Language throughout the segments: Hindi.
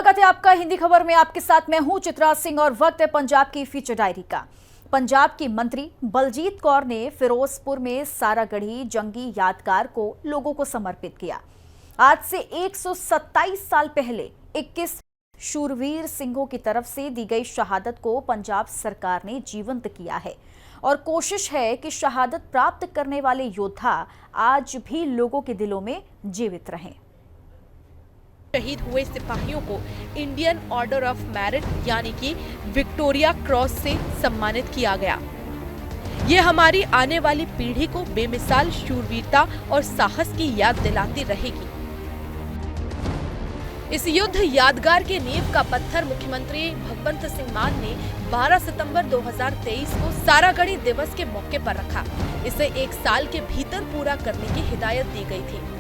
स्वागत है आपका हिंदी खबर में। आपके साथ मैं हूं चित्रा सिंह और वक्त है पंजाब की फीचर डायरी का। पंजाब की मंत्री बलजीत कौर ने फिरोजपुर में सारागढ़ी जंगी यादगार को लोगों को समर्पित किया। आज से 127 साल पहले 21 शूरवीर सिंहों की तरफ से दी गई शहादत को पंजाब सरकार ने जीवंत किया है और कोशिश है कि शहादत प्राप्त करने वाले योद्धा आज भी लोगों के दिलों में जीवित रहें। शहीद हुए सिपाहियों को इंडियन ऑर्डर ऑफ मेरिट यानी कि विक्टोरिया क्रॉस से सम्मानित किया गया। ये हमारी आने वाली पीढ़ी को बेमिसाल शूरवीरता और साहस की याद दिलाती रहेगी। इस युद्ध यादगार के नींव का पत्थर मुख्यमंत्री भगवंत सिंह मान ने 12 सितंबर 2023 को सारागढ़ी दिवस के मौके पर रखा। इसे 1 साल के भीतर पूरा करने की हिदायत दी गई थी।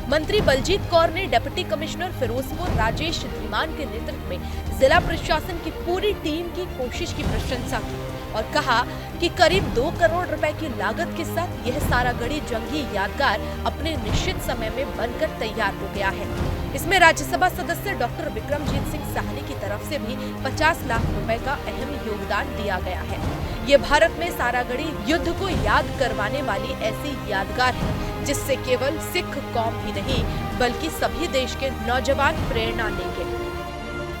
मंत्री बलजीत कौर ने डिप्टी कमिश्नर फिरोजपुर राजेश धीमान के नेतृत्व में जिला प्रशासन की पूरी टीम की कोशिश की प्रशंसा की और कहा कि करीब 2 करोड़ रुपए की लागत के साथ यह सारागढ़ी जंगी यादगार अपने निश्चित समय में बनकर तैयार हो गया है। इसमें राज्यसभा सदस्य डॉक्टर विक्रमजीत सिंह साहनी की तरफ से भी 50 लाख रुपए का अहम योगदान दिया गया है। ये भारत में सारागढ़ी युद्ध को याद करवाने वाली ऐसी यादगार है जिससे केवल सिख कौम ही नहीं बल्कि सभी देश के नौजवान प्रेरणा लेंगे।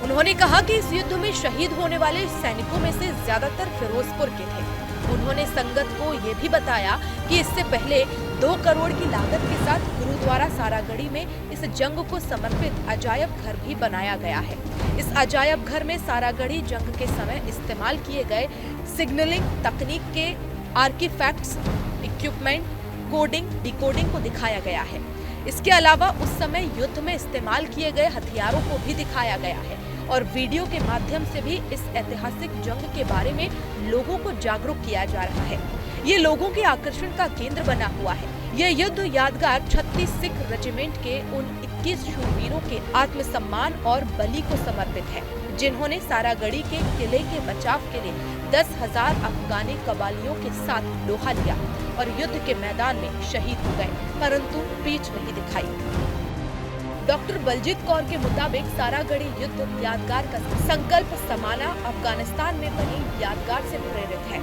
उन्होंने कहा कि इस युद्ध में शहीद होने वाले सैनिकों में से ज्यादातर फिरोजपुर के थे। उन्होंने संगत को ये भी बताया कि इससे पहले 2 करोड़ की लागत के साथ गुरुद्वारा सारागढ़ी में इस जंग को समर्पित अजायब घर भी बनाया गया है। इस अजायब घर में सारागढ़ी जंग के समय इस्तेमाल किए गए सिग्नलिंग तकनीक के आर्टिफैक्ट्स, इक्विपमेंट, कोडिंग, डिकोडिंग को दिखाया गया है। इसके अलावा उस समय युद्ध में इस्तेमाल किए गए हथियारों को भी दिखाया गया है और वीडियो के माध्यम से भी इस ऐतिहासिक जंग के बारे में लोगों को जागरूक किया जा रहा है। ये लोगों के आकर्षण का केंद्र बना हुआ है। यह युद्ध यादगार 36 सिख रेजिमेंट के उन 21 शूरवीरों के आत्मसम्मान और बलि को समर्पित है जिन्होंने सारागढ़ी के किले के बचाव के लिए 10,000 अफगानी कबालियों के साथ लोहा लिया और युद्ध के मैदान में शहीद हो गए, परंतु पीठ नहीं दिखाई। डॉक्टर बलजीत कौर के मुताबिक सारागढ़ी युद्ध यादगार का संकल्प समाना अफगानिस्तान में बनी यादगार से प्रेरित है।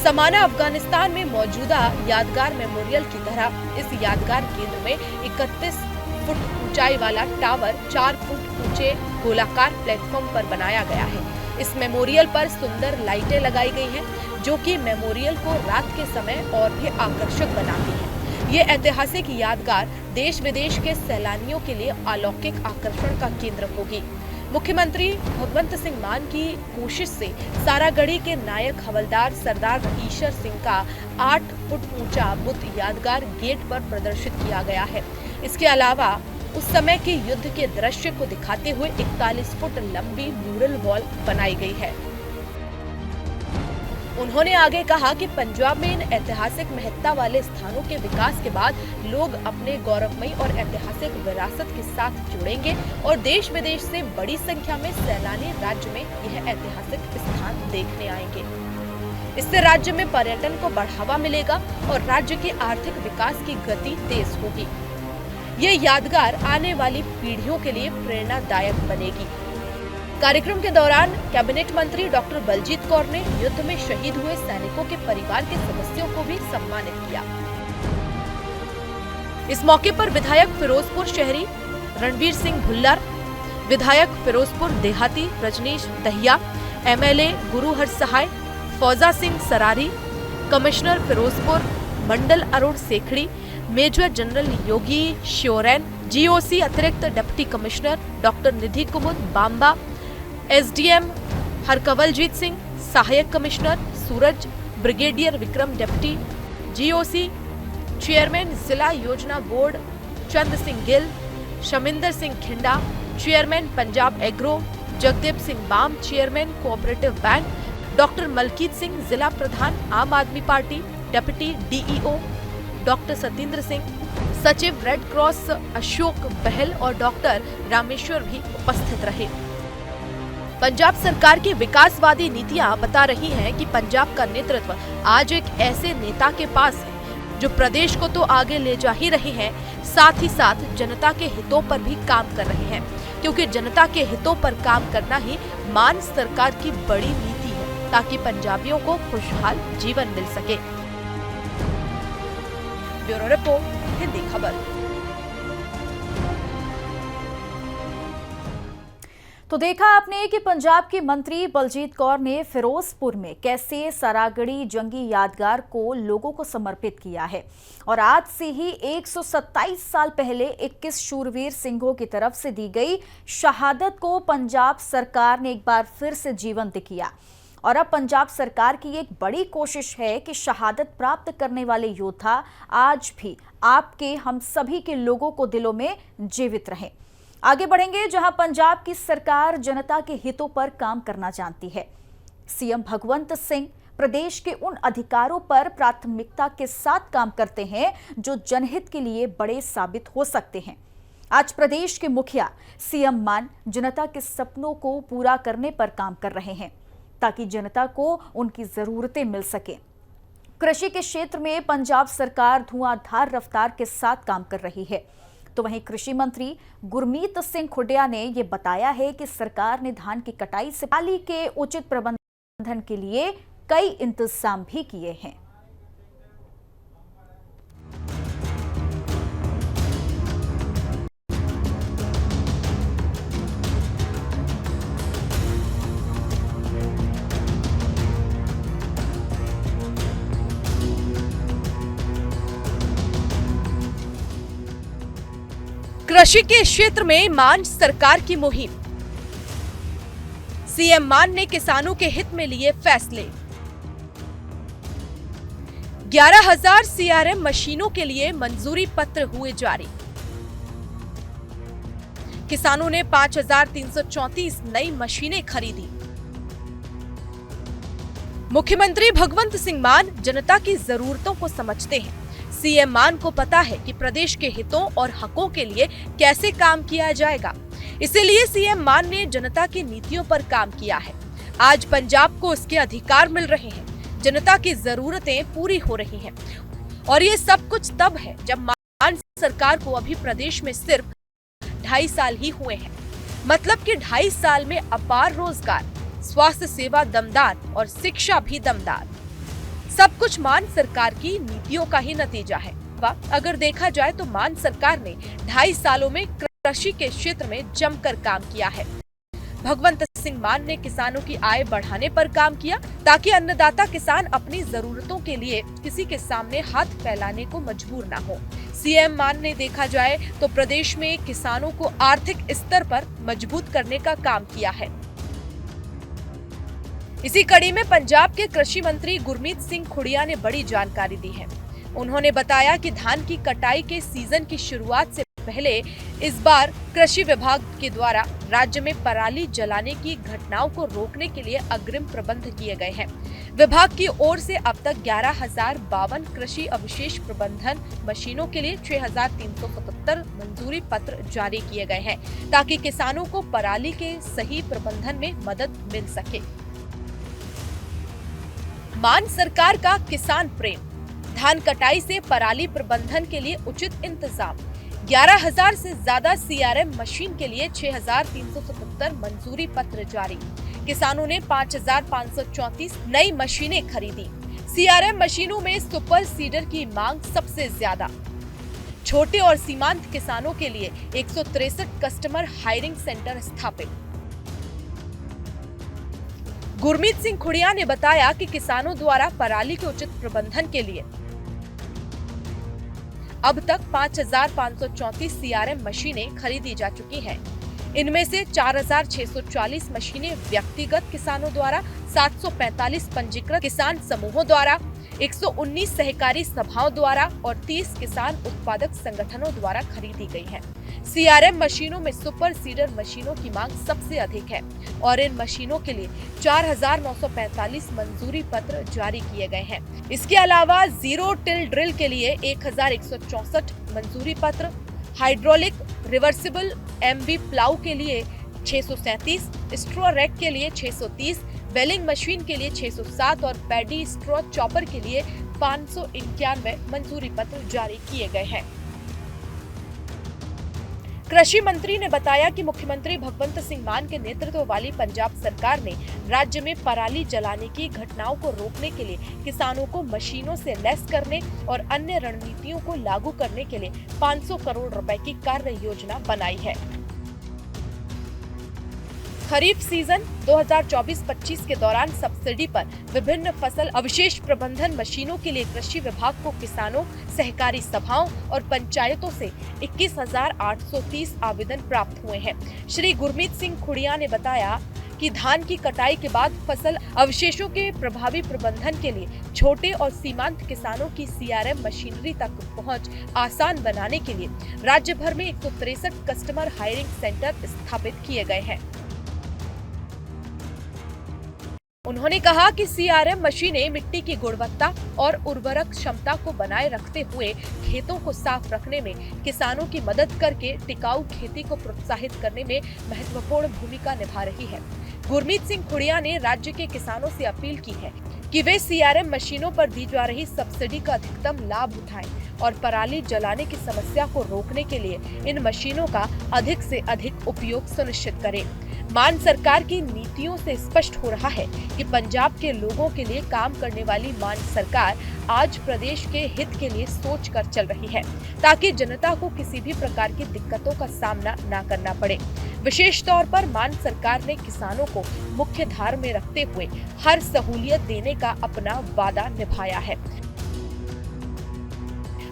समाना अफगानिस्तान में मौजूदा यादगार मेमोरियल की तरह इस यादगार केंद्र में 31 फुट ऊंचाई वाला टावर 4 फुट ऊंचे गोलाकार प्लेटफॉर्म पर बनाया गया है। इस मेमोरियल पर सुंदर लाइटें लगाई गई हैं जो कि मेमोरियल को रात के समय और भी आकर्षक बनाती हैं। ये ऐतिहासिक यादगार देश विदेश के सैलानियों के लिए अलौकिक आकर्षण का केंद्र होगी। मुख्यमंत्री भगवंत सिंह मान की कोशिश से सारागढ़ी के नायक हवलदार सरदार ईशर सिंह का 8 फुट ऊंचा बुत यादगार गेट पर प्रदर्शित किया गया है। इसके अलावा उस समय के युद्ध के दृश्य को दिखाते हुए 41 फुट लंबी म्यूरल वॉल बनाई गई है। उन्होंने आगे कहा कि पंजाब में इन ऐतिहासिक महत्ता वाले स्थानों के विकास के बाद लोग अपने गौरवमयी और ऐतिहासिक विरासत के साथ जुड़ेंगे और देश विदेश से बड़ी संख्या में सैलानी राज्य में यह ऐतिहासिक स्थान देखने आएंगे। इससे राज्य में पर्यटन को बढ़ावा मिलेगा और राज्य के आर्थिक विकास की गति तेज होगी। ये यादगार आने वाली पीढ़ियों के लिए प्रेरणादायक बनेगी। कार्यक्रम के दौरान कैबिनेट मंत्री डॉक्टर बलजीत कौर ने युद्ध में शहीद हुए सैनिकों के परिवार के सदस्यों को भी सम्मानित किया। इस मौके पर विधायक फिरोजपुर शहरी रणवीर सिंह भुल्लर, विधायक फिरोजपुर देहाती रजनीश दहिया, MLA गुरु हरसहाय, फौजा सिंह सरारी, कमिश्नर फिरोजपुर मंडल Arun Sekhri, major general Yogi Shyoran, GOC अतिरिक्त deputy commissioner doctor Nidhi Kumud Bamba, SDM Harkawaljit Singh, सहायक commissioner Suraj, brigadier Vikram deputy GOC, chairman जिला योजना board Chand Singh Gill, Shaminder Singh Khinda, chairman Punjab agro, Jagdev Singh Bam, chairman cooperative bank, doctor Malkit Singh, जिला प्रधान Aam Aadmi Party, deputy DEO doctor Satendra Singh, सचिव रेड क्रॉस अशोक बहल और डॉक्टर रामेश्वर भी उपस्थित रहे। पंजाब सरकार की विकासवादी नीतियां बता रही हैं कि पंजाब का नेतृत्व आज एक ऐसे नेता के पास है जो प्रदेश को तो आगे ले जा ही रहे हैं, साथ ही साथ जनता के हितों पर भी काम कर रहे हैं, क्योंकि जनता के हितों पर काम करना ही मान सरकार की बड़ी नीति है, ताकि पंजाबियों को खुशहाल जीवन मिल सके। ब्यूरो रिपोर्ट, हिंदी खबर। तो देखा आपने कि पंजाब की मंत्री बलजीत कौर ने फिरोजपुर में कैसे सारागढ़ी जंगी यादगार को लोगों को समर्पित किया है और आज से ही 127 साल पहले 21 शूरवीर सिंहों की तरफ से दी गई शहादत को पंजाब सरकार ने एक बार फिर से जीवंत किया। और अब पंजाब सरकार की एक बड़ी कोशिश है कि शहादत प्राप्त करने वाले योद्धा आज भी आपके हम सभी के लोगों को दिलों में जीवित रहें। आगे बढ़ेंगे जहां पंजाब की सरकार जनता के हितों पर काम करना जानती है। सीएम भगवंत सिंह प्रदेश के उन अधिकारों पर प्राथमिकता के साथ काम करते हैं जो जनहित के लिए बड़े साबित हो सकते हैं। आज प्रदेश के मुखिया सीएम मान जनता के सपनों को पूरा करने पर काम कर रहे हैं ताकि जनता को उनकी जरूरतें मिल सके। कृषि के क्षेत्र में पंजाब सरकार धुआंधार रफ्तार के साथ काम कर रही है। तो वहीं कृषि मंत्री गुरमीत सिंह खुडिया ने यह बताया है कि सरकार ने धान की कटाई से पराली के उचित प्रबंधन के लिए कई इंतजाम भी किए हैं। कृषि के क्षेत्र में मान सरकार की मुहिम। सीएम मान ने किसानों के हित में लिए फैसले। 11,000 सीआरएम मशीनों के लिए मंजूरी पत्र हुए जारी। किसानों ने 5,334 नई मशीनें खरीदी। मुख्यमंत्री भगवंत सिंह मान जनता की जरूरतों को समझते हैं। सीएम मान को पता है कि प्रदेश के हितों और हकों के लिए कैसे काम किया जाएगा, इसीलिए सीएम मान ने जनता की नीतियों पर काम किया है। आज पंजाब को उसके अधिकार मिल रहे हैं, जनता की जरूरतें पूरी हो रही हैं और ये सब कुछ तब है जब मान सरकार को अभी प्रदेश में सिर्फ 2.5 साल ही हुए हैं। मतलब कि 2.5 साल में अपार रोजगार, स्वास्थ्य सेवा दमदार और शिक्षा भी दमदार। सब कुछ मान सरकार की नीतियों का ही नतीजा है। अगर देखा जाए तो मान सरकार ने 2.5 सालों में कृषि के क्षेत्र में जमकर काम किया है। भगवंत सिंह मान ने किसानों की आय बढ़ाने पर काम किया ताकि अन्नदाता किसान अपनी जरूरतों के लिए किसी के सामने हाथ फैलाने को मजबूर न हो। सीएम मान ने देखा जाए तो प्रदेश में किसानों को आर्थिक स्तर पर मजबूत करने का काम किया है। इसी कड़ी में पंजाब के कृषि मंत्री गुरमीत सिंह खुडिया ने बड़ी जानकारी दी है। उन्होंने बताया कि धान की कटाई के सीजन की शुरुआत से पहले इस बार कृषि विभाग के द्वारा राज्य में पराली जलाने की घटनाओं को रोकने के लिए अग्रिम प्रबंध किए गए हैं। विभाग की ओर से अब तक 11,052 कृषि अवशेष प्रबंधन मशीनों के लिए 6,377 मंजूरी पत्र जारी किए गए हैं ताकि किसानों को पराली के सही प्रबंधन में मदद मिल सके। मान सरकार का किसान प्रेम, धान कटाई से पराली प्रबंधन के लिए उचित इंतजाम। 11,000 से ज्यादा सीआरएम मशीन के लिए 6,377 मंजूरी पत्र जारी। किसानों ने 5,534 नई मशीनें खरीदी। सीआरएम मशीनों में सुपर सीडर की मांग सबसे ज्यादा। छोटे और सीमांत किसानों के लिए 163 कस्टमर हायरिंग सेंटर स्थापित। गुरमीत सिंह खुडिया ने बताया कि किसानों द्वारा पराली के उचित प्रबंधन के लिए अब तक 5,534 सीआरएम मशीनें खरीदी जा चुकी हैं। इनमें से 4,640 मशीनें व्यक्तिगत किसानों द्वारा, 745 पंजीकृत किसान समूहों द्वारा, 119 सहकारी सभाओं द्वारा और 30 किसान उत्पादक संगठनों द्वारा खरीदी गई है। सीआरएम मशीनों में सुपर सीडर मशीनों की मांग सबसे अधिक है और इन मशीनों के लिए 4,945 मंजूरी पत्र जारी किए गए हैं। इसके अलावा जीरो टिल ड्रिल के लिए 1,164 मंजूरी पत्र, हाइड्रोलिक रिवर्सिबल एमबी प्लाऊ के लिए 637, स्ट्रॉ रैक के लिए 630, बेलिंग मशीन के लिए 607 और पैडी स्ट्रॉ चॉपर के लिए 591 मंजूरी पत्र जारी किए गए हैं। कृषि मंत्री ने बताया कि मुख्यमंत्री भगवंत सिंह मान के नेतृत्व वाली पंजाब सरकार ने राज्य में पराली जलाने की घटनाओं को रोकने के लिए किसानों को मशीनों से लैस करने और अन्य रणनीतियों को लागू करने के लिए 500 करोड़ रुपए की कार्य योजना बनाई है। खरीफ सीजन 2024-25 के दौरान सब्सिडी पर विभिन्न फसल अवशेष प्रबंधन मशीनों के लिए कृषि विभाग को किसानों, सहकारी सभाओं और पंचायतों से 21,830 आवेदन प्राप्त हुए हैं। श्री गुरमीत सिंह खुड़िया ने बताया कि धान की कटाई के बाद फसल अवशेषों के प्रभावी प्रबंधन के लिए छोटे और सीमांत किसानों की CRM मशीनरी तक पहुंच आसान बनाने के लिए राज्य भर में 163 कस्टमर हायरिंग सेंटर स्थापित किए गए हैं। उन्होंने कहा कि CRM मशीनें मिट्टी की गुणवत्ता और उर्वरक क्षमता को बनाए रखते हुए खेतों को साफ रखने में किसानों की मदद करके टिकाऊ खेती को प्रोत्साहित करने में महत्वपूर्ण भूमिका निभा रही है। गुरमीत सिंह खुड़िया ने राज्य के किसानों से अपील की है कि वे CRM मशीनों पर दी जा रही सब्सिडी का अधिकतम लाभ उठाएं और पराली जलाने की समस्या को रोकने के लिए इन मशीनों का अधिक से अधिक उपयोग सुनिश्चित करें। मान सरकार की नीतियों से स्पष्ट हो रहा है कि पंजाब के लोगों के लिए काम करने वाली मान सरकार आज प्रदेश के हित के लिए सोच कर चल रही है, ताकि जनता को किसी भी प्रकार की दिक्कतों का सामना न करना पड़े। विशेष तौर पर मान सरकार ने किसानों को मुख्य धारा में रखते हुए हर सहूलियत देने का अपना वादा निभाया है।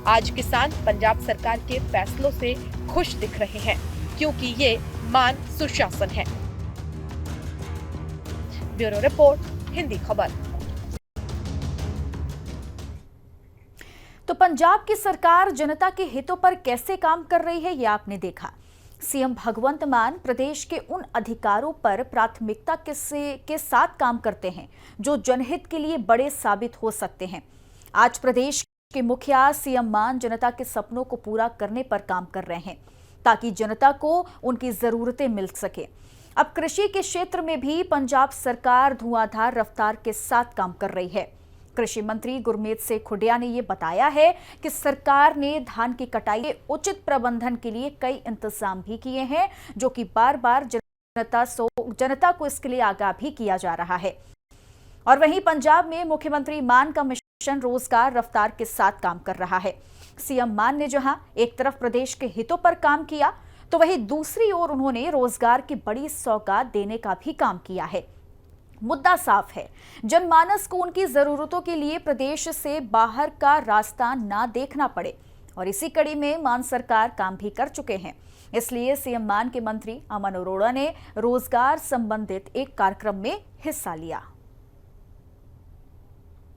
आज किसान पंजाब सरकार के फैसलों से खुश दिख रहे हैं, क्योंकि ये मान सुशासन है। ब्यूरो रिपोर्ट, हिंदी खबर। तो पंजाब की सरकार जनता के हितों पर कैसे काम कर रही है, ये आपने देखा। सीएम भगवंत मान प्रदेश के उन अधिकारों पर प्राथमिकता के साथ काम करते हैं जो जनहित के लिए बड़े साबित हो सकते हैं। आज प्रदेश के मुखिया सीएम मान जनता के सपनों को पूरा करने पर काम कर रहे हैं, ताकि जनता को उनकी जरूरतें मिल सके। अब कृषि के क्षेत्र में भी पंजाब सरकार धुआंधार रफ्तार के साथ काम कर रही है। कृषि मंत्री गुरमीत सिंह खुड़िया ने ये बताया है कि सरकार ने धान की कटाई के उचित प्रबंधन के लिए कई इंतजाम भी किए हैं, जो कि बार बार जनता को इसके लिए आगाह भी किया जा रहा है। और वहीं पंजाब में मुख्यमंत्री मान का मिशन रोजगार रफ्तार के साथ काम कर रहा है। सीएम मान ने जहां एक तरफ प्रदेश के हितों पर काम किया, तो वहीं दूसरी ओर उन्होंने रोजगार की बड़ी सौगात देने का भी काम किया है। मुद्दा साफ है, जनमानस को उनकी जरूरतों के लिए प्रदेश से बाहर का रास्ता ना देखना पड़े, और इसी कड़ी में मान सरकार काम भी कर चुके हैं। इसलिए सीएम मान के मंत्री अमन अरोड़ा ने रोजगार संबंधित एक कार्यक्रम में हिस्सा लिया।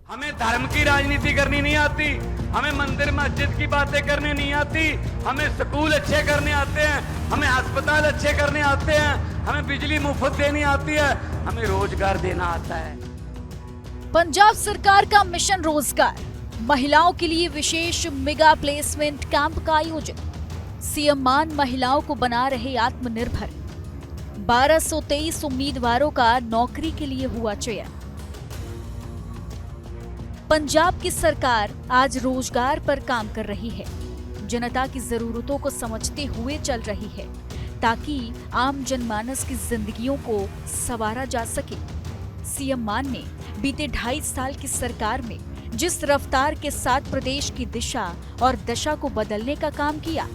हमें धर्म की राजनीति करनी नहीं आती, हमें मंदिर मस्जिद की बातें करने नहीं आती, हमें स्कूल अच्छे करने आते हैं, हमें अस्पताल अच्छे करने आते हैं, हमें बिजली मुफ्त देनी आती है, हमें रोजगार देना आता है। पंजाब सरकार का मिशन रोजगार, महिलाओं के लिए विशेष मेगा प्लेसमेंट कैंप का आयोजन। सीएम मान महिलाओं को बना रहे आत्मनिर्भर। 1223 उम्मीदवारों का नौकरी के लिए हुआ चयन। पंजाब की सरकार आज रोजगार पर काम कर रही है, जनता की जरूरतों को समझते हुए चल रही है, ताकि आम जनमानस की जिंदगियों को संवारा जा सके। सीएम मान ने बीते 2.5 साल की सरकार में जिस रफ्तार के साथ प्रदेश की दिशा और दशा को बदलने का काम किया,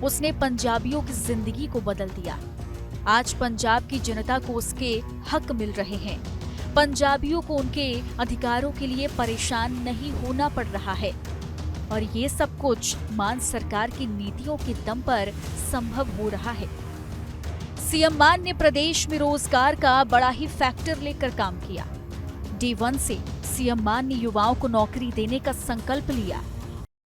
उसने पंजाबियों की जिंदगी को बदल दिया। आज पंजाब की जनता को उसके हक मिल रहे हैं। पंजाबियों को उनके अधिकारों के लिए परेशान नहीं होना पड़ रहा है, और ये सब कुछ मान सरकार की नीतियों के दम पर संभव हो रहा है। सीएम मान ने प्रदेश में रोजगार का बड़ा ही फैक्टर लेकर काम किया। डे 1 से सीएम मान ने युवाओं को नौकरी देने का संकल्प लिया।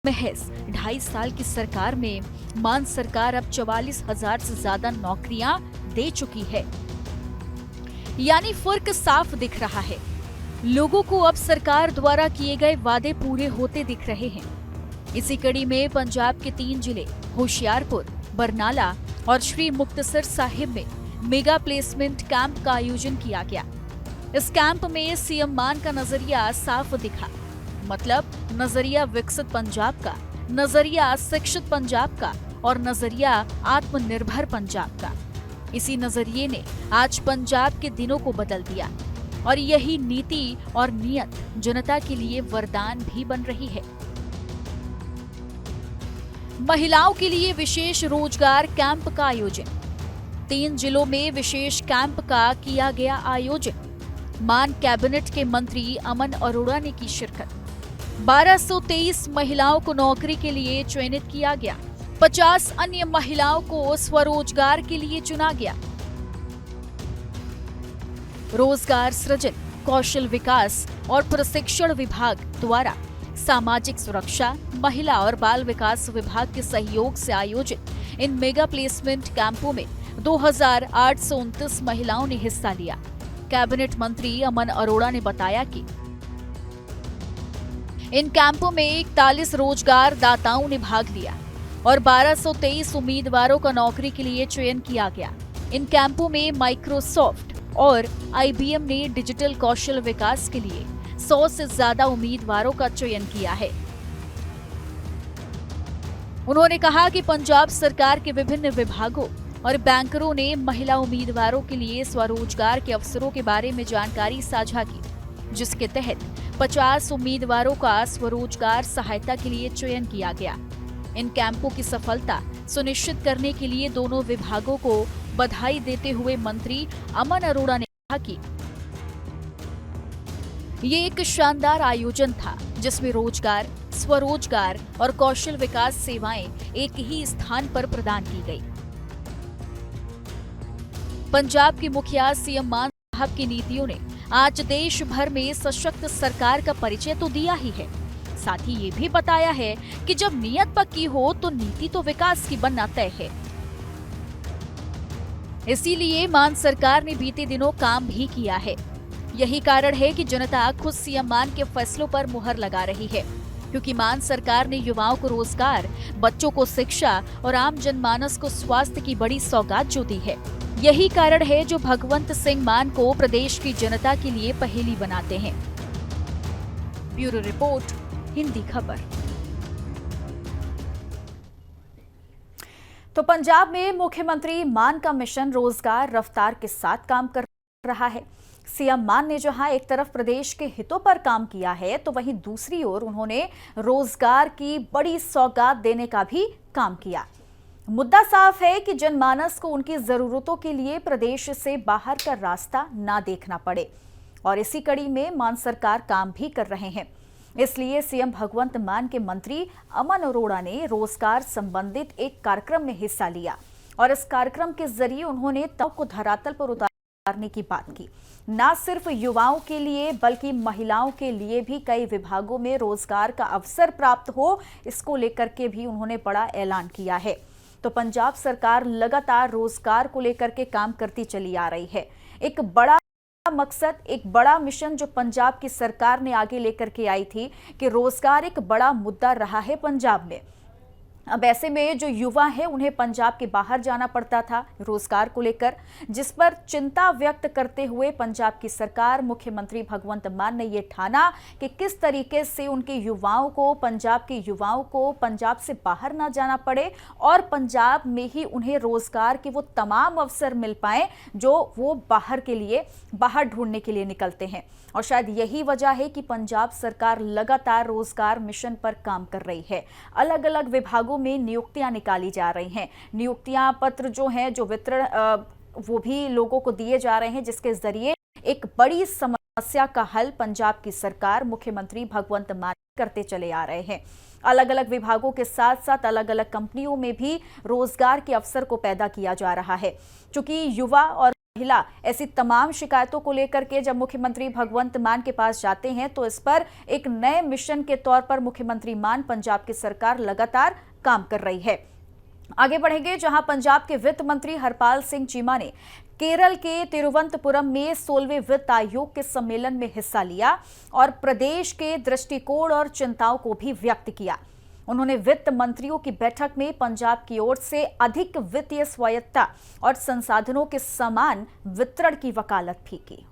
महज 2.5 साल की सरकार में मान सरकार अब 44,000 से ज्यादा नौकरियां दे चुकी है। यानी फर्क साफ दिख रहा है। लोगों को अब सरकार द्वारा किए गए वादे पूरे होते दिख रहे हैं। इसी कड़ी में पंजाब के 3 जिले होशियारपुर, बरनाला और श्री मुक्तसर साहिब में मेगा प्लेसमेंट कैंप का आयोजन किया गया। इस कैंप में सीएम मान का नजरिया साफ दिखा, मतलब नजरिया विकसित पंजाब का, नजरिया शिक्षित पंजाब का और नजरिया आत्मनिर्भर पंजाब का। इसी नजरिए ने आज पंजाब के दिनों को बदल दिया और यही नीति और नियत जनता के लिए वरदान भी बन रही है। महिलाओं के लिए विशेष रोजगार कैंप का आयोजन। 3 जिलों में विशेष कैंप का किया गया आयोजन। मान कैबिनेट के मंत्री अमन अरोड़ा ने की शिरकत। 1223 महिलाओं को नौकरी के लिए चयनित किया गया। 50 अन्य महिलाओं को स्वरोजगार के लिए चुना गया। रोजगार सृजन, कौशल विकास और प्रशिक्षण विभाग द्वारा सामाजिक सुरक्षा, महिला और बाल विकास विभाग के सहयोग से आयोजित इन मेगा प्लेसमेंट कैंपों में 2829 महिलाओं ने हिस्सा लिया। कैबिनेट मंत्री अमन अरोड़ा ने बताया कि इन कैंपों में 41 रोजगार दाताओं ने भाग लिया और 1223 उम्मीदवारों का नौकरी के लिए चयन किया गया। इन कैंपों में माइक्रोसॉफ्ट और IBM ने डिजिटल कौशल विकास के लिए 100 से ज्यादा उम्मीदवारों का चयन किया है। उन्होंने कहा कि पंजाब सरकार के विभिन्न विभागों और बैंकरों ने महिला उम्मीदवारों के लिए स्वरोजगार के अवसरों के बारे में जानकारी साझा की, जिसके तहत 50 उम्मीदवारों का स्वरोजगार सहायता के लिए चयन किया गया। इन कैंपों की सफलता सुनिश्चित करने के लिए दोनों विभागों को बधाई देते हुए मंत्री अमन अरोड़ा ने कहा कि ये एक शानदार आयोजन था जिसमें रोजगार, स्वरोजगार और कौशल विकास सेवाएं एक ही स्थान पर प्रदान की गई। पंजाब के मुखिया सीएम मान साहब की नीतियों ने आज देश भर में सशक्त सरकार का परिचय तो दिया ही है, साथ ही ये भी बताया है कि जब नीयत पक्की हो तो नीति तो विकास की बनना तय है। इसीलिए मान सरकार ने बीते दिनों काम भी किया है। यही कारण है कि जनता खुद सीएम मान के फैसलों पर मुहर लगा रही है, क्योंकि मान सरकार ने युवाओं को रोजगार, बच्चों को शिक्षा और आम जनमानस को स्वास्थ्य की बड़ी सौगात जो दी है। यही कारण है जो भगवंत सिंह मान को प्रदेश की जनता के लिए पहेली बनाते हैं। ब्यूरो रिपोर्ट, हिंदी खबर। तो पंजाब में मुख्यमंत्री मान का मिशन रोजगार रफ्तार के साथ काम कर रहा है। सीएम मान ने जहां एक तरफ प्रदेश के हितों पर काम किया है, तो वहीं दूसरी ओर उन्होंने रोजगार की बड़ी सौगात देने का भी काम किया। मुद्दा साफ है कि जनमानस को उनकी जरूरतों के लिए प्रदेश से बाहर का रास्ता ना देखना पड़े, और इसी कड़ी में मान सरकार काम भी कर रहे हैं। इसलिए सीएम भगवंत मान के मंत्री अमन अरोड़ा ने रोजगार संबंधित एक कार्यक्रम में हिस्सा लिया और इस कार्यक्रम के जरिए उन्होंने तब को धरातल पर उतारने की बात की। न सिर्फ युवाओं के लिए बल्कि महिलाओं के लिए भी कई विभागों में रोजगार का अवसर प्राप्त हो, इसको लेकर के भी उन्होंने बड़ा ऐलान किया है। तो पंजाब सरकार लगातार रोजगार को लेकर के काम करती चली आ रही है। एक बड़ा मकसद, एक बड़ा मिशन जो पंजाब की सरकार ने आगे लेकर के आई थी कि रोजगार एक बड़ा मुद्दा रहा है पंजाब में। अब ऐसे में जो युवा हैं उन्हें पंजाब के बाहर जाना पड़ता था रोजगार को लेकर, जिस पर चिंता व्यक्त करते हुए पंजाब की सरकार, मुख्यमंत्री भगवंत मान ने ये ठाना कि किस तरीके से उनके युवाओं को, पंजाब के युवाओं को पंजाब से बाहर ना जाना पड़े और पंजाब में ही उन्हें रोजगार के वो तमाम अवसर मिल पाए जो वो बाहर ढूंढने के लिए निकलते हैं। और शायद यही वजह है कि पंजाब सरकार लगातार रोजगार मिशन पर काम कर रही है। अलग अलग विभागों में नियुक्तियां निकाली जा रही हैं। नियुक्तियां पत्र जो हैं, जो वितरण वो भी लोगों को दिए जा रहे हैं, जिसके जरिए एक बड़ी समस्या का हल पंजाब की सरकार, मुख्यमंत्री भगवंत मान करते चले आ रहे हैं। अलग अलग विभागों के साथ साथ अलग अलग कंपनियों में भी रोजगार के अवसर को पैदा किया जा रहा है। क्योंकि युवा और महिला ऐसी तमाम शिकायतों को लेकर के जब मुख्यमंत्री भगवंत मान के पास जाते हैं, तो इस पर एक नए मिशन के तौर पर मुख्यमंत्री मान, पंजाब की सरकार लगातार काम कर रही है। आगे बढ़ेंगे, जहां पंजाब के वित्त मंत्री हरपाल सिंह चीमा ने केरल के तिरुवनंतपुरम में 16वें वित्त आयोग के सम्मेलन में हिस्सा लिया और प्रदेश के दृष्टिकोण और चिंताओं को भी व्यक्त किया। उन्होंने वित्त मंत्रियों की बैठक में पंजाब की ओर से अधिक वित्तीय स्वायत्तता और संसाधनों के समान वितरण की वकालत भी की।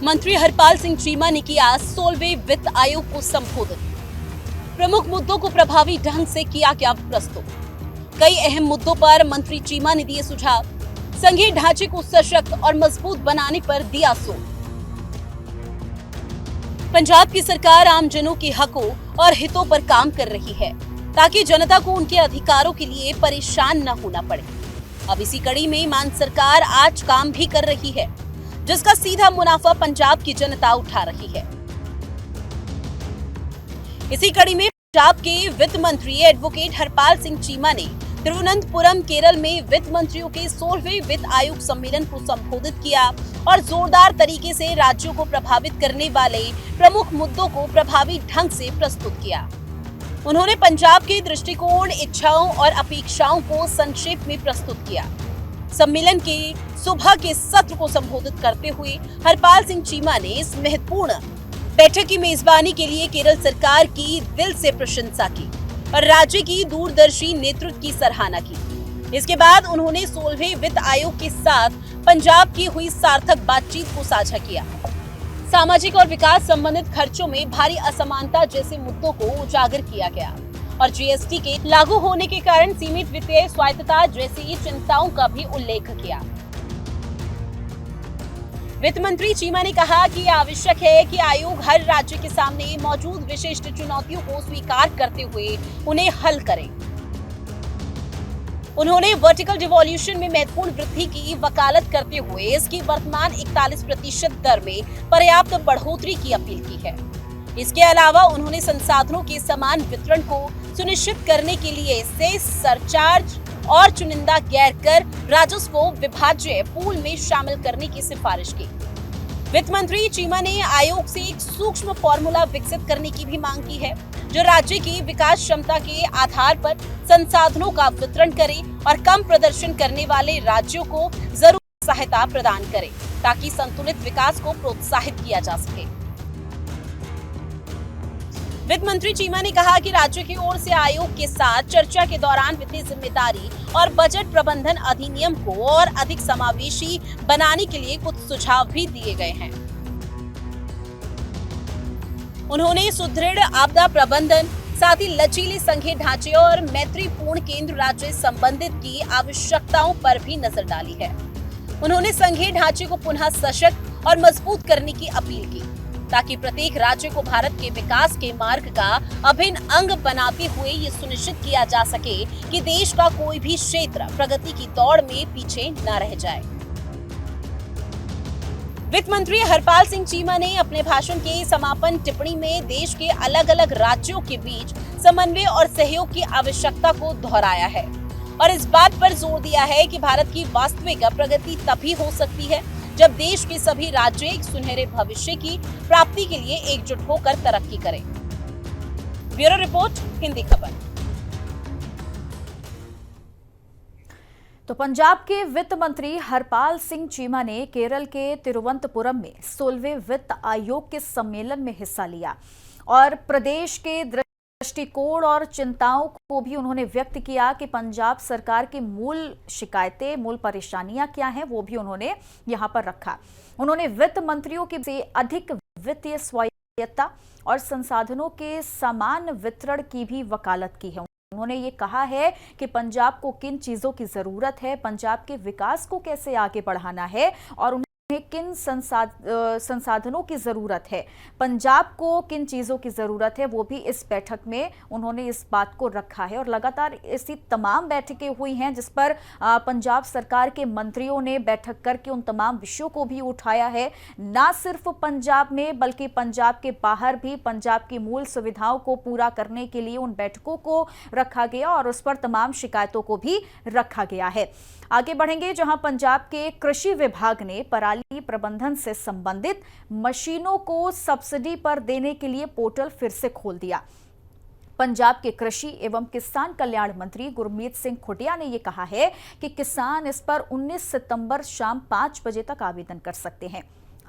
मंत्री हरपाल सिंह चीमा ने किया 16वें वित्त आयोग को संबोधित। प्रमुख मुद्दों को प्रभावी ढंग से किया गया प्रस्तुत। कई अहम मुद्दों पर मंत्री चीमा ने दिए सुझाव। संघीय ढांचे को सशक्त और मजबूत बनाने पर दिया जोर। पंजाब की सरकार आमजनों के हकों और हितों पर काम कर रही है ताकि जनता को उनके अधिकारों के लिए परेशान न होना पड़े। अब इसी कड़ी में मान सरकार आज काम भी कर रही है, जिसका सीधा मुनाफा पंजाब की जनता उठा रही है। इसी कड़ी में पंजाब के वित्त मंत्री एडवोकेट हरपाल सिंह चीमा ने तिरुवनंतपुरम केरल में वित्त मंत्रियों के 16वें वित्त आयोग सम्मेलन को संबोधित किया और जोरदार तरीके से राज्यों को प्रभावित करने वाले प्रमुख मुद्दों को प्रभावी ढंग से प्रस्तुत किया। उन्होंने पंजाब के दृष्टिकोण, इच्छाओं और अपेक्षाओं को संक्षेप में प्रस्तुत किया। सम्मेलन के सुबह के सत्र को संबोधित करते हुए हरपाल सिंह चीमा ने इस महत्वपूर्ण बैठक की मेजबानी के लिए केरल सरकार की दिल से प्रशंसा की और राज्य की दूरदर्शी नेतृत्व की सराहना की। इसके बाद उन्होंने 16वें वित्त आयोग के साथ पंजाब की हुई सार्थक बातचीत को साझा किया। सामाजिक और विकास संबंधित खर्चों में भारी असमानता जैसे मुद्दों को उजागर किया गया और जीएसटी के लागू होने के कारण सीमित वित्तीय स्वायत्तता जैसी चिंताओं का भी उल्लेख किया। वित्त मंत्री चीमा ने कहा कि यह आवश्यक है कि आयोग हर राज्य के सामने मौजूद विशिष्ट चुनौतियों को स्वीकार करते हुए उन्हें हल करे। उन्होंने वर्टिकल डिवॉल्यूशन में महत्वपूर्ण वृद्धि की वकालत करते हुए इसकी वर्तमान 41% दर में पर्याप्त बढ़ोतरी की अपील की है। इसके अलावा उन्होंने संसाधनों के समान वितरण को सुनिश्चित करने के लिए सेस, सरचार्ज और चुनिंदा गैर कर राजस्व को विभाज्य पूल में शामिल करने की सिफारिश की। वित्त मंत्री चीमा ने आयोग से एक सूक्ष्म फॉर्मूला विकसित करने की भी मांग की है, जो राज्य की विकास क्षमता के आधार पर संसाधनों का वितरण करे और कम प्रदर्शन करने वाले राज्यों को जरूरी सहायता प्रदान करे ताकि संतुलित विकास को प्रोत्साहित किया जा सके। वित्त मंत्री चीमा ने कहा कि राज्यों की ओर से आयोग के साथ चर्चा के दौरान वित्तीय जिम्मेदारी और बजट प्रबंधन अधिनियम को और अधिक समावेशी बनाने के लिए कुछ सुझाव भी दिए गए हैं। उन्होंने सुदृढ़ आपदा प्रबंधन, साथ ही लचीले संघीय ढांचे और मैत्रीपूर्ण केंद्र राज्य संबंधित की आवश्यकताओं पर भी नजर डाली है। उन्होंने संघीय ढांचे को पुनः सशक्त और मजबूत करने की अपील की ताकि प्रत्येक राज्य को भारत के विकास के मार्ग का अभिन्न अंग बनाते हुए ये सुनिश्चित किया जा सके कि देश का कोई भी क्षेत्र प्रगति की दौड़ में पीछे न रह जाए। वित्त मंत्री हरपाल सिंह चीमा ने अपने भाषण के समापन टिप्पणी में देश के अलग अलग राज्यों के बीच समन्वय और सहयोग की आवश्यकता को दोहराया है और इस बात पर जोर दिया है कि भारत की वास्तविक प्रगति तभी हो सकती है जब देश के सभी राज्य एक सुनहरे भविष्य की प्राप्ति के लिए एकजुट होकर तरक्की करें। ब्यूरो रिपोर्ट, हिंदी खबर। तो पंजाब के वित्त मंत्री हरपाल सिंह चीमा ने केरल के तिरुवनंतपुरम में 16वें वित्त आयोग के सम्मेलन में हिस्सा लिया और प्रदेश के दृष्टिकोण और चिंताओं को भी उन्होंने व्यक्त किया कि पंजाब सरकार की मूल शिकायतें, मूल परेशानियां क्या हैं, वो भी उन्होंने यहां पर रखा। उन्होंने वित्त मंत्रियों की से अधिक वित्तीय स्वायत्तता और संसाधनों के समान वितरण की भी वकालत की है। उन्होंने ये कहा है कि पंजाब को किन चीजों की जरूरत है, पंजाब के विकास को कैसे आगे बढ़ाना है और उन्हें किन संसाधनों की जरूरत है, पंजाब को किन चीजों की जरूरत है, वो भी इस बैठक में उन्होंने इस बात को रखा है। और लगातार ऐसी तमाम बैठकें हुई हैं जिस पर पंजाब सरकार के मंत्रियों ने बैठक करके उन तमाम विषयों को भी उठाया है। ना सिर्फ पंजाब में बल्कि पंजाब के बाहर भी पंजाब की मूल सुविधाओं को पूरा करने के लिए उन बैठकों को रखा गया और उस पर तमाम शिकायतों को भी रखा गया है। आगे बढ़ेंगे जहां पंजाब के कृषि विभाग ने पराली प्रबंधन से संबंधित मशीनों को सब्सिडी पर देने के लिए पोर्टल फिर से खोल दिया। पंजाब के कृषि एवं किसान कल्याण मंत्री गुरमीत सिंह खुटिया ने यह कहा है कि किसान इस पर 19 सितंबर शाम 5 बजे तक आवेदन कर सकते हैं।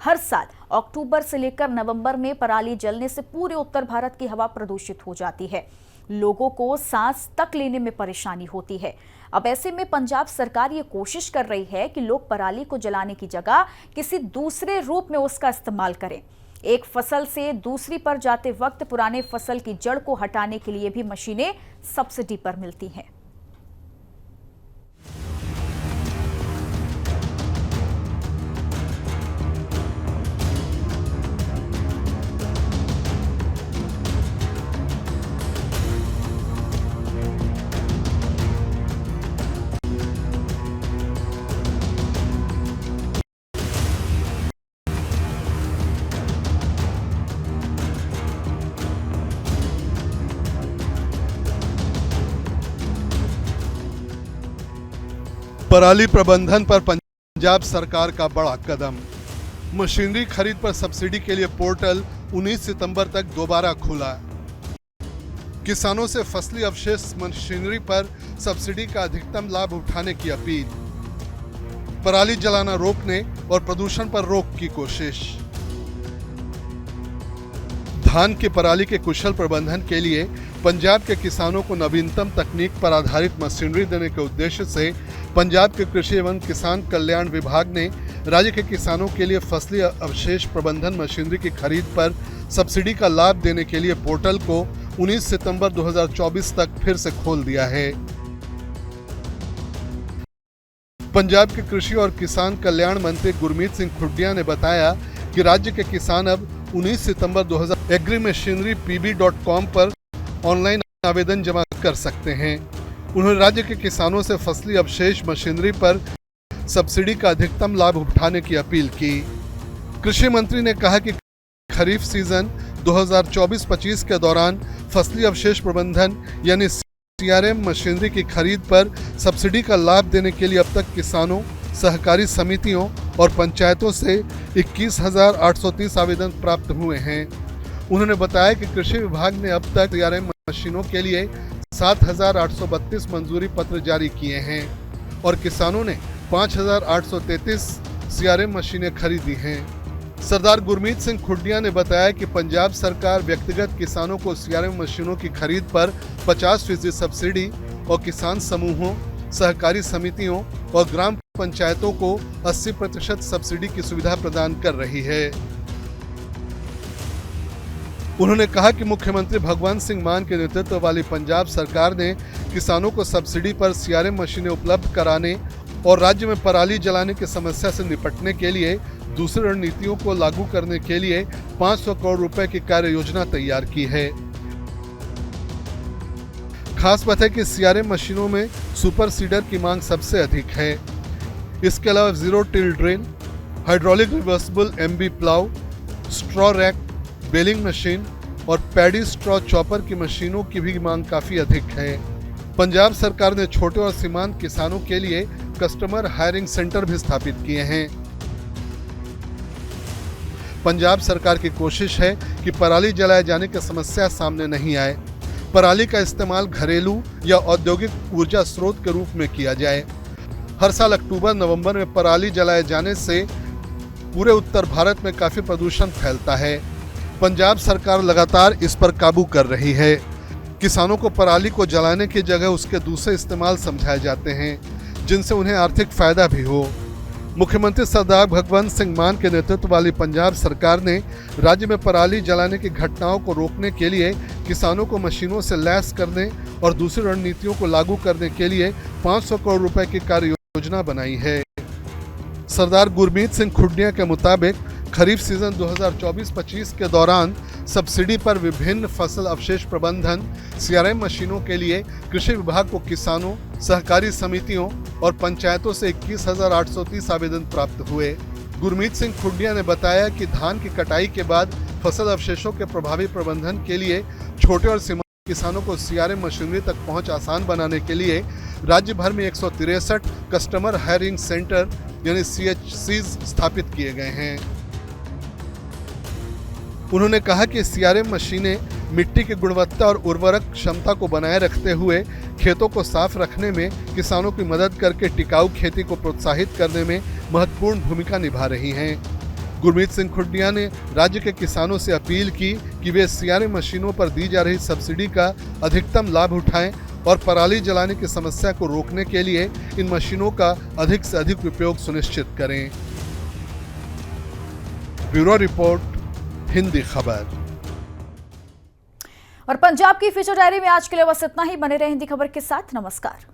हर साल अक्टूबर से लेकर नवंबर में पराली जलने से पूरे उत्तर भारत की हवा प्रदूषित हो जाती है। लोगों को सांस तक लेने में परेशानी होती है। अब ऐसे में पंजाब सरकार ये कोशिश कर रही है कि लोग पराली को जलाने की जगह किसी दूसरे रूप में उसका इस्तेमाल करें। एक फसल से दूसरी पर जाते वक्त पुराने फसल की जड़ को हटाने के लिए भी मशीनें सब्सिडी पर मिलती हैं। पराली प्रबंधन पर पंजाब सरकार का बड़ा कदम। मशीनरी खरीद पर सब्सिडी के लिए पोर्टल 19 सितंबर तक दोबारा खुला। किसानों से फसली अवशेष मशीनरी पर सब्सिडी का अधिकतम लाभ उठाने की अपील। पराली जलाना रोकने और प्रदूषण पर रोक की कोशिश। धान की पराली के कुशल प्रबंधन के लिए पंजाब के किसानों को नवीनतम तकनीक पर आधारित मशीनरी देने के उद्देश्य से पंजाब के कृषि एवं किसान कल्याण विभाग ने राज्य के किसानों के लिए फसली अवशेष प्रबंधन मशीनरी की खरीद पर सब्सिडी का लाभ देने के लिए पोर्टल को 19 सितंबर 2024 तक फिर से खोल दिया है। पंजाब के कृषि और किसान कल्याण मंत्री गुरमीत सिंह खुडिया ने बताया कि राज्य के किसान अब 19 सितंबर 2000 agrimachinerypb.com पर ऑनलाइन आवेदन जमा कर सकते हैं। उन्होंने राज्य के किसानों से फसली अवशेष मशीनरी पर सब्सिडी का अधिकतम लाभ उठाने की अपील की। कृषि मंत्री ने कहा कि खरीफ सीजन 2024-25 के दौरान फसली अवशेष प्रबंधन यानी CRM मशीनरी की खरीद पर सब्सिडी का लाभ देने के लिए अब तक किसानों, सहकारी समितियों और पंचायतों से 21,830 आवेदन प्राप्त हुए हैं। उन्होंने बताया कि कृषि विभाग ने अब तक CRM मशीनों के लिए 7,832 मंजूरी पत्र जारी किए हैं और किसानों ने 5,833 CRM मशीनें खरीदी हैं। सरदार गुरमीत सिंह खुडिया ने बताया कि पंजाब सरकार व्यक्तिगत किसानों को CRM मशीनों की खरीद पर 50% सब्सिडी और किसान समूहों, सहकारी समितियों और ग्राम पंचायतों को 80% सब्सिडी की सुविधा प्रदान कर रही है। उन्होंने कहा कि मुख्यमंत्री भगवंत सिंह मान के नेतृत्व वाली पंजाब सरकार ने किसानों को सब्सिडी पर CRM मशीनें उपलब्ध कराने और राज्य में पराली जलाने की समस्या से निपटने के लिए दूसरी रणनीतियों को लागू करने के लिए 500 करोड़ रुपए की कार्य योजना तैयार की है। खास बात है कि CRM मशीनों में सुपर सीडर की मांग सबसे अधिक है। इसके अलावा zero till drill, hydraulic reversible MB plough, straw rake, baling machine और पैडी स्ट्रॉ चॉपर की मशीनों की भी मांग काफी अधिक है। पंजाब सरकार ने छोटे और सीमांत किसानों के लिए कस्टमर हायरिंग सेंटर भी स्थापित किए हैं। पंजाब सरकार की कोशिश है कि पराली जलाए जाने की समस्या सामने नहीं आए। पराली का इस्तेमाल घरेलू या औद्योगिक ऊर्जा स्रोत के रूप में किया जाए। हर साल अक्टूबर-नवंबर में पराली जलाए जाने से पूरे उत्तर भारत में काफी प्रदूषण फैलता है। पंजाब सरकार लगातार इस पर काबू कर रही है। किसानों को पराली को जलाने की जगह उसके दूसरे इस्तेमाल समझाए जाते हैं, जिनसे उन्हें आर्थिक फायदा भी हो। मुख्यमंत्री सरदार भगवंत सिंह मान के नेतृत्व वाली पंजाब सरकार ने राज्य में पराली जलाने की घटनाओं को रोकने के लिए किसानों को मशीनों से लैस करने और दूसरी रणनीतियों को लागू करने के लिए 500 करोड़ रुपए की कार्य योजना बनाई है। सरदार गुरमीत सिंह खुडिया के मुताबिक खरीफ सीजन 2024-25 के दौरान सब्सिडी पर विभिन्न फसल अवशेष प्रबंधन CRM मशीनों के लिए कृषि विभाग को किसानों, सहकारी समितियों और पंचायतों से 21,830 आवेदन प्राप्त हुए। गुरमीत सिंह खुडिया ने बताया कि धान की कटाई के बाद फसल अवशेषों के प्रभावी प्रबंधन के लिए छोटे और सीमांत किसानों को CRM मशीनरी तक पहुंच आसान बनाने के लिए राज्य भर में 163 कस्टमर हायरिंग सेंटर यानी CHCs स्थापित किए गए हैं। उन्होंने कहा कि CRM मशीनें मिट्टी की गुणवत्ता और उर्वरक क्षमता को बनाए रखते हुए खेतों को साफ रखने में किसानों की मदद करके टिकाऊ खेती को प्रोत्साहित करने में महत्वपूर्ण भूमिका निभा रही हैं। गुरमीत सिंह खुड्डिया ने राज्य के किसानों से अपील की कि वे सियारे मशीनों पर दी जा रही सब्सिडी का अधिकतम लाभ उठाएं और पराली जलाने की समस्या को रोकने के लिए इन मशीनों का अधिक से अधिक उपयोग सुनिश्चित करें। ब्यूरो रिपोर्ट, हिंदी खबर। और पंजाब की फीचर डायरी में आज के लिए बस इतना ही। बने रहे हिंदी खबर के साथ। नमस्कार।